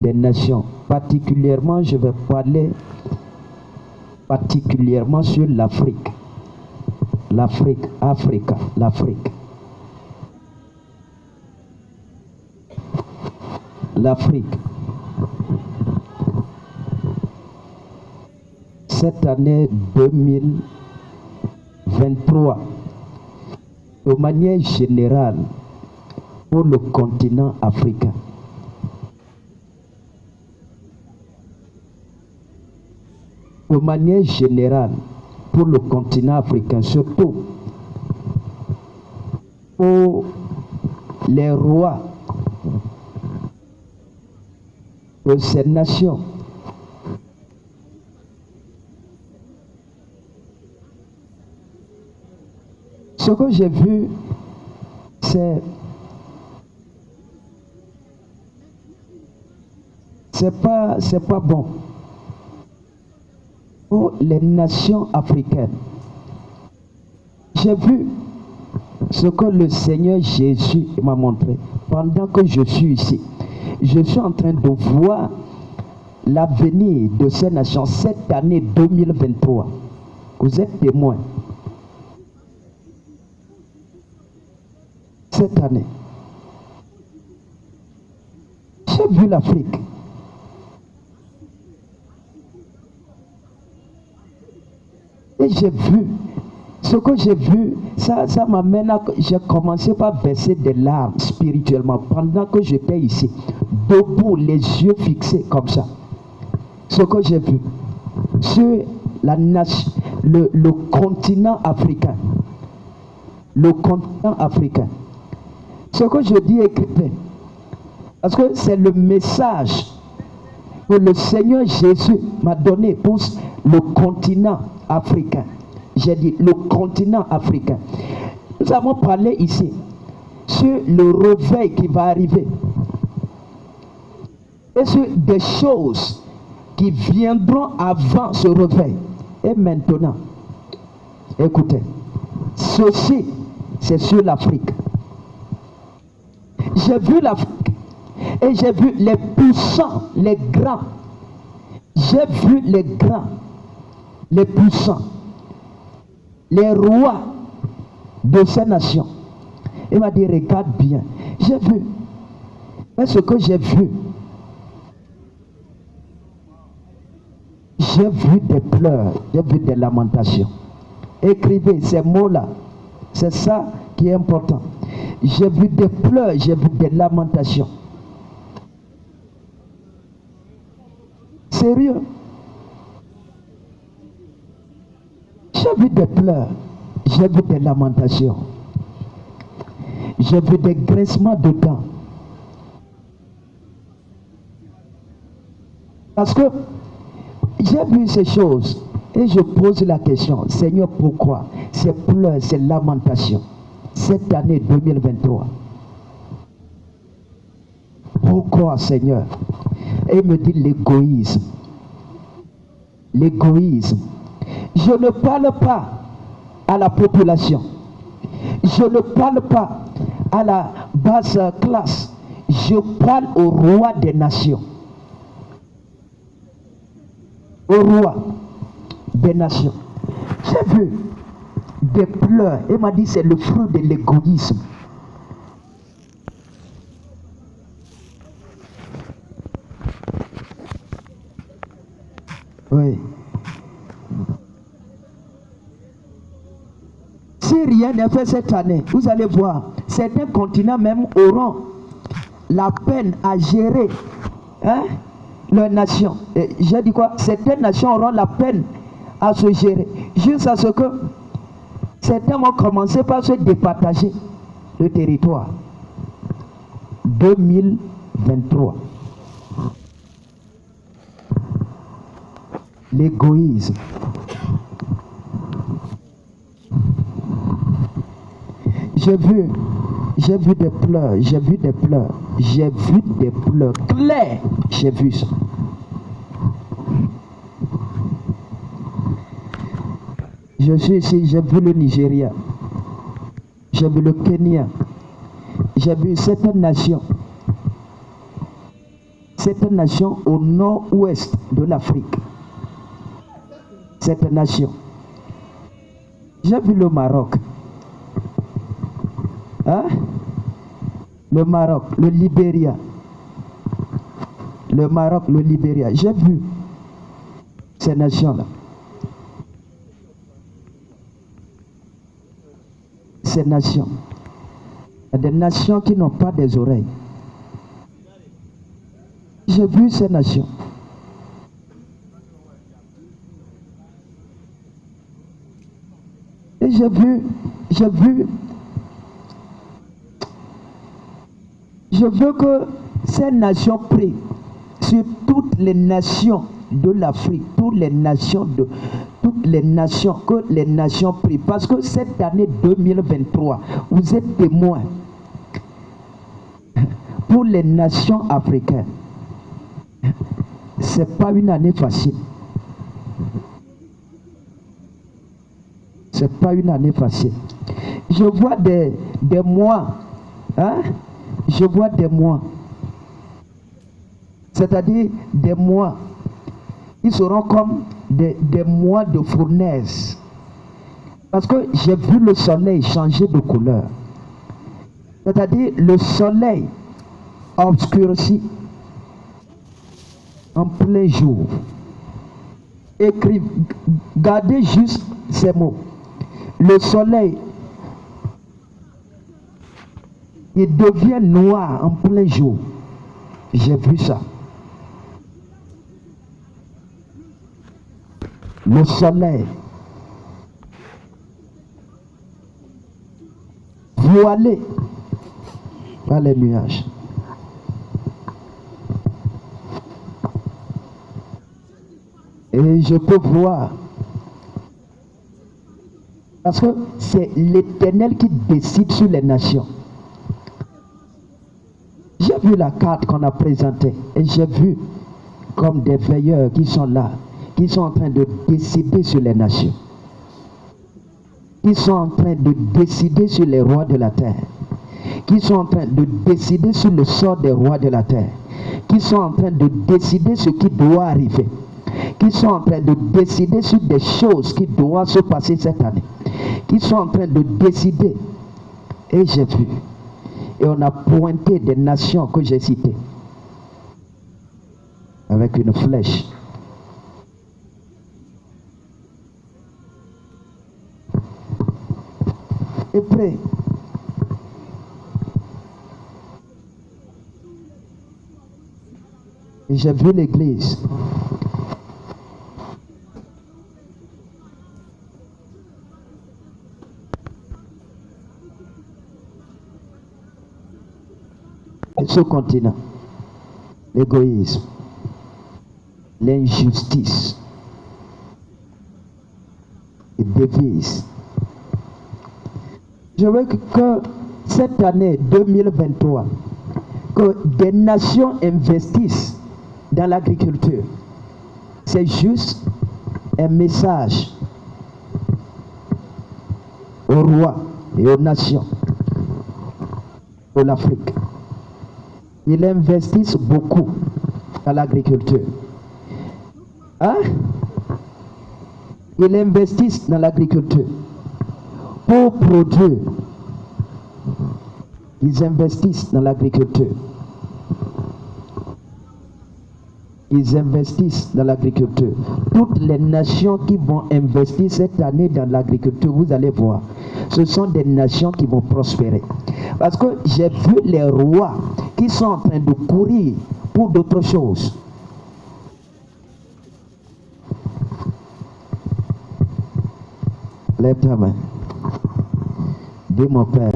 des nations. Particulièrement, je vais parler particulièrement sur l'Afrique. L'Afrique, Africa, l'Afrique. L'Afrique. Cette année 2023, de manière générale, pour le continent africain. De manière générale, pour le continent africain, surtout pour les rois de ces nations. Ce que j'ai vu, c'est pas bon pour les nations africaines. J'ai vu ce que le Seigneur Jésus m'a montré pendant que je suis ici. Je suis en train de voir l'avenir de ces nations cette année 2023. Vous êtes témoins. Cette année, j'ai vu l'Afrique. Et j'ai vu, ce que j'ai vu, ça m'amène à... J'ai commencé par verser des larmes spirituellement pendant que j'étais ici, debout, les yeux fixés comme ça. Ce que j'ai vu sur la nation, le continent africain. Le continent africain. Ce que je dis écoutez, parce que c'est le message que le Seigneur Jésus m'a donné pour le continent africain. J'ai dit le continent africain. Nous avons parlé ici sur le réveil qui va arriver et sur des choses qui viendront avant ce réveil. Et maintenant, écoutez, ceci, c'est sur l'Afrique. J'ai vu l'Afrique et j'ai vu les puissants, les grands. J'ai vu les grands, les puissants, les rois de ces nations. Il m'a dit, regarde bien. J'ai vu. Mais ce que j'ai vu, j'ai vu des pleurs, j'ai vu des lamentations. Écrivez ces mots-là. C'est ça qui est important. J'ai vu des pleurs, j'ai vu des lamentations. Sérieux. J'ai vu des pleurs, j'ai vu des lamentations. J'ai vu des grincements de dents. Parce que j'ai vu ces choses et je pose la question, Seigneur, pourquoi ces pleurs, ces lamentations cette année 2023? Pourquoi, Seigneur? Et il me dit l'égoïsme. L'égoïsme. Je ne parle pas à la population. Je ne parle pas à la basse classe. Je parle au roi des nations. Au roi des nations. J'ai vu des pleurs. Il m'a dit c'est le fruit de l'égoïsme. Oui. Si rien n'est fait cette année, vous allez voir, certains continents même auront la peine à gérer leur nation. J'ai dit quoi? Certaines nations auront la peine à se gérer. Jusqu'à ce que certains vont commencer par se départager le territoire. 2023. L'égoïsme. J'ai vu des pleurs, j'ai vu des pleurs, j'ai vu des pleurs clairs, j'ai vu ça. Je suis ici, j'ai vu le Nigeria, j'ai vu le Kenya, j'ai vu certaines nations. cette nation au nord-ouest de l'Afrique. Cette nation. J'ai vu le Maroc. Hein? Le Maroc, le Libéria. Le Maroc, le Libéria. J'ai vu ces nations-là. Ces nations. Il y a des nations qui n'ont pas des oreilles. J'ai vu ces nations. Et j'ai vu, je veux que ces nations prient sur toutes les nations de l'Afrique, que les nations prient. Parce que cette année 2023, vous êtes témoins pour les nations africaines. C'est pas une année facile. C'est pas une année facile. Je vois des mois, hein? Je vois des mois. C'est-à-dire des mois. Ils seront comme des mois de fournaise. Parce que j'ai vu le soleil changer de couleur. C'est-à-dire le soleil obscurci en plein jour. Gardez juste ces mots. Le soleil, il devient noir en plein jour. J'ai vu ça. Le soleil voilé par les nuages. Et je peux voir, parce que c'est l'Éternel qui décide sur les nations. J'ai vu la carte qu'on a présentée et j'ai vu comme des veilleurs qui sont là, qui sont en train de décider sur les nations. Qui sont en train de décider sur les rois de la terre. Qui sont en train de décider sur le sort des rois de la terre. Qui sont en train de décider ce qui doit arriver. Qui sont en train de décider sur des choses qui doivent se passer cette année. Qui sont en train de décider. Et j'ai vu. Et on a pointé des nations que j'ai citées. Avec une flèche. Et puis, j'ai vu l'église. Et ce continent, l'égoïsme, l'injustice, les devises. Je veux que cette année 2023, que des nations investissent dans l'agriculture. C'est juste un message aux rois et aux nations de l'Afrique. Ils investissent beaucoup dans l'agriculture. Hein? Ils investissent dans l'agriculture pour produire. Ils investissent dans l'agriculture. Ils investissent dans l'agriculture. Toutes les nations qui vont investir cette année dans l'agriculture, vous allez voir, ce sont des nations qui vont prospérer. Parce que j'ai vu les rois qui sont en train de courir pour d'autres choses. Lève ta main. Dis mon Père.